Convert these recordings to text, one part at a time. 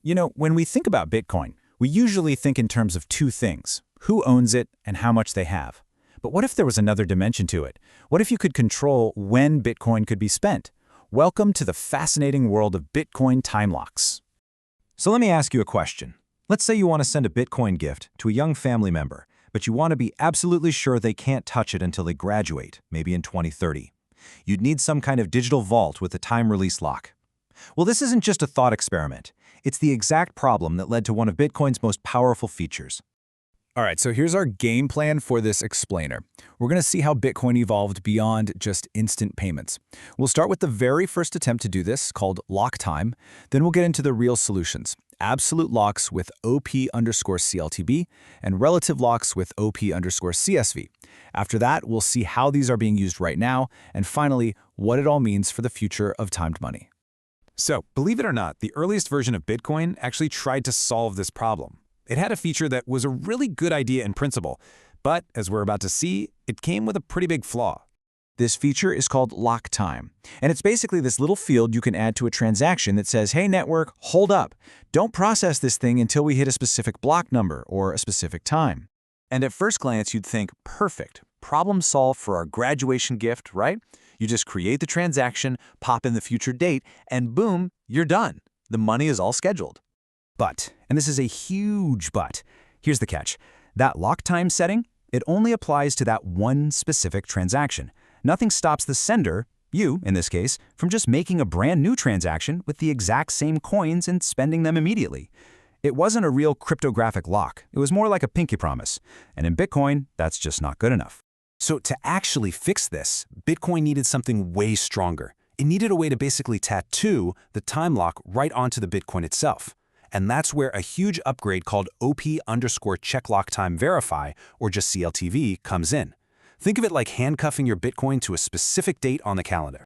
When we think about Bitcoin, we usually think in terms of two things: who owns it and how much they have. But what if there was another dimension to it? What if you could control when Bitcoin could be spent? Welcome to the fascinating world of Bitcoin time locks. So let me ask you a question. Let's say you want to send a Bitcoin gift to a young family member, but you want to be absolutely sure they can't touch it until they graduate, maybe in 2030. You'd need some kind of digital vault with a time release lock. Well, this isn't just a thought experiment. It's the exact problem that led to one of Bitcoin's most powerful features. All right, so here's our game plan for this explainer. We're going to see how Bitcoin evolved beyond just instant payments. We'll start with the very first attempt to do this, called LockTime. Then we'll get into the real solutions: absolute locks with OP_CLTB and relative locks with OP_CSV. After that, we'll see how these are being used right now, and finally, what it all means for the future of timed money. So, believe it or not, the earliest version of Bitcoin actually tried to solve this problem. It had a feature that was a really good idea in principle, but as we're about to see, it came with a pretty big flaw. This feature is called LockTime, and it's basically this little field you can add to a transaction that says, "Hey network, hold up. Don't process this thing until we hit a specific block number or a specific time." And at first glance, you'd think, perfect, problem solved for our graduation gift, right? You just create the transaction, pop in the future date, and boom, you're done. The money is all scheduled. But, and this is a huge but, here's the catch. That lock time setting, it only applies to that one specific transaction. Nothing stops the sender, you in this case, from just making a brand new transaction with the exact same coins and spending them immediately. It wasn't a real cryptographic lock. It was more like a pinky promise. And in Bitcoin, that's just not good enough. So to actually fix this, Bitcoin needed something way stronger. It needed a way to basically tattoo the time lock right onto the Bitcoin itself. And that's where a huge upgrade called OP_CHECKLOCKTIMEVERIFY, or just CLTV, comes in. Think of it like handcuffing your Bitcoin to a specific date on the calendar.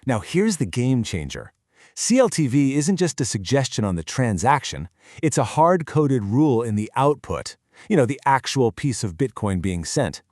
Now here's the game changer. CLTV isn't just a suggestion on the transaction, it's a hard-coded rule in the output, the actual piece of Bitcoin being sent.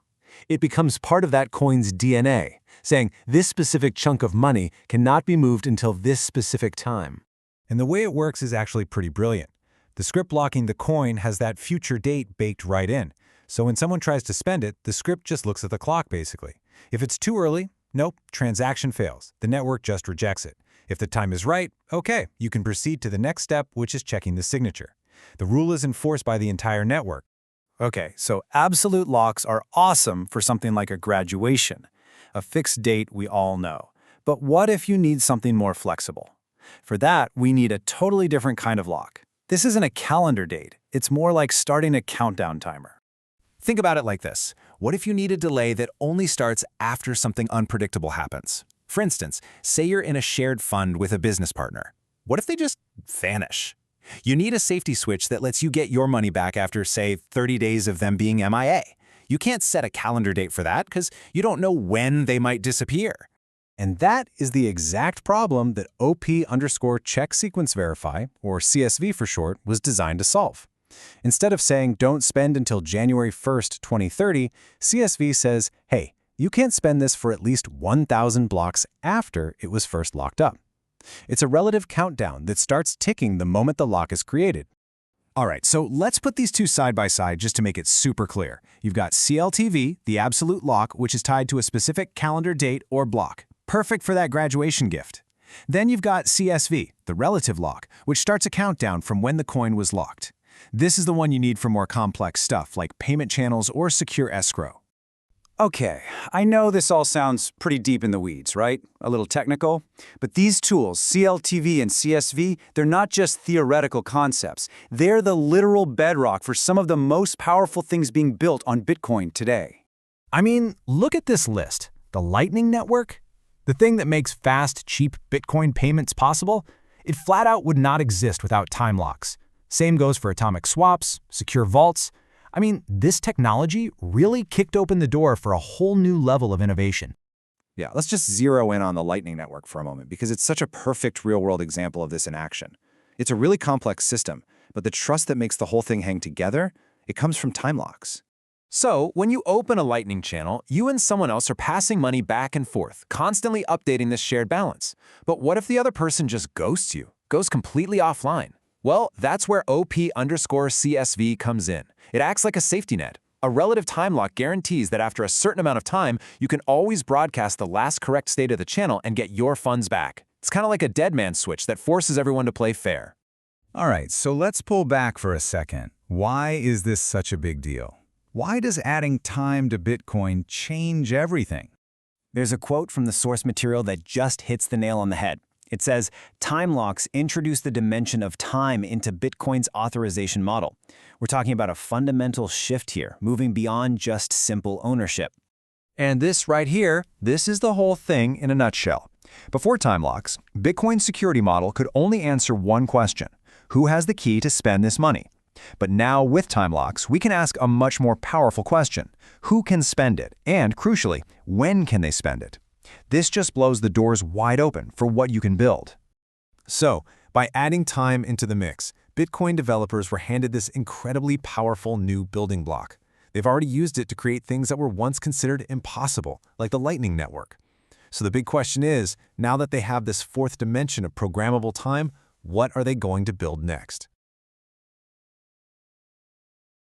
It becomes part of that coin's DNA, saying this specific chunk of money cannot be moved until this specific time. And the way it works is actually pretty brilliant. The script blocking the coin has that future date baked right in. So when someone tries to spend it, the script just looks at the clock, basically. If it's too early, nope, transaction fails. The network just rejects it. If the time is right, okay, you can proceed to the next step, which is checking the signature. The rule is enforced by the entire network. Okay, so absolute locks are awesome for something like a graduation, a fixed date we all know. But what if you need something more flexible? For that, we need a totally different kind of lock. This isn't a calendar date. It's more like starting a countdown timer. Think about it like this. What if you need a delay that only starts after something unpredictable happens? For instance, say you're in a shared fund with a business partner. What if they just vanish? You need a safety switch that lets you get your money back after, say, 30 days of them being MIA. You can't set a calendar date for that because you don't know when they might disappear. And that is the exact problem that OP_CHECKSEQUENCEVERIFY, or CSV for short, was designed to solve. Instead of saying don't spend until January 1st, 2030, CSV says, hey, you can't spend this for at least 1,000 blocks after it was first locked up. It's a relative countdown that starts ticking the moment the lock is created. All right, so let's put these two side by side just to make it super clear. You've got CLTV, the absolute lock, which is tied to a specific calendar date or block. Perfect for that graduation gift. Then you've got CSV, the relative lock, which starts a countdown from when the coin was locked. This is the one you need for more complex stuff like payment channels or secure escrow. Okay, I know this all sounds pretty deep in the weeds, right? A little technical. But these tools, CLTV and CSV, they're not just theoretical concepts. They're the literal bedrock for some of the most powerful things being built on Bitcoin today. I mean, look at this list. The Lightning Network? The thing that makes fast, cheap Bitcoin payments possible? It flat out would not exist without time locks. Same goes for atomic swaps, secure vaults. I mean, this technology really kicked open the door for a whole new level of innovation. Yeah, let's just zero in on the Lightning Network for a moment because it's such a perfect real-world example of this in action. It's a really complex system, but the trust that makes the whole thing hang together, it comes from time locks. So, when you open a Lightning channel, you and someone else are passing money back and forth, constantly updating this shared balance. But what if the other person just ghosts you, goes completely offline? Well, that's where OP_CSV comes in. It acts like a safety net. A relative time lock guarantees that after a certain amount of time, you can always broadcast the last correct state of the channel and get your funds back. It's kind of like a dead man switch that forces everyone to play fair. All right, so let's pull back for a second. Why is this such a big deal? Why does adding time to Bitcoin change everything? There's a quote from the source material that just hits the nail on the head. It says, Timelocks introduce the dimension of time into Bitcoin's authorization model. We're talking about a fundamental shift here, moving beyond just simple ownership. And this right here, this is the whole thing in a nutshell. Before Timelocks, Bitcoin's security model could only answer one question: who has the key to spend this money? But now with Timelocks, we can ask a much more powerful question: who can spend it? And crucially, when can they spend it? This just blows the doors wide open for what you can build. So, by adding time into the mix, Bitcoin developers were handed this incredibly powerful new building block. They've already used it to create things that were once considered impossible, like the Lightning Network. So the big question is, now that they have this fourth dimension of programmable time, what are they going to build next?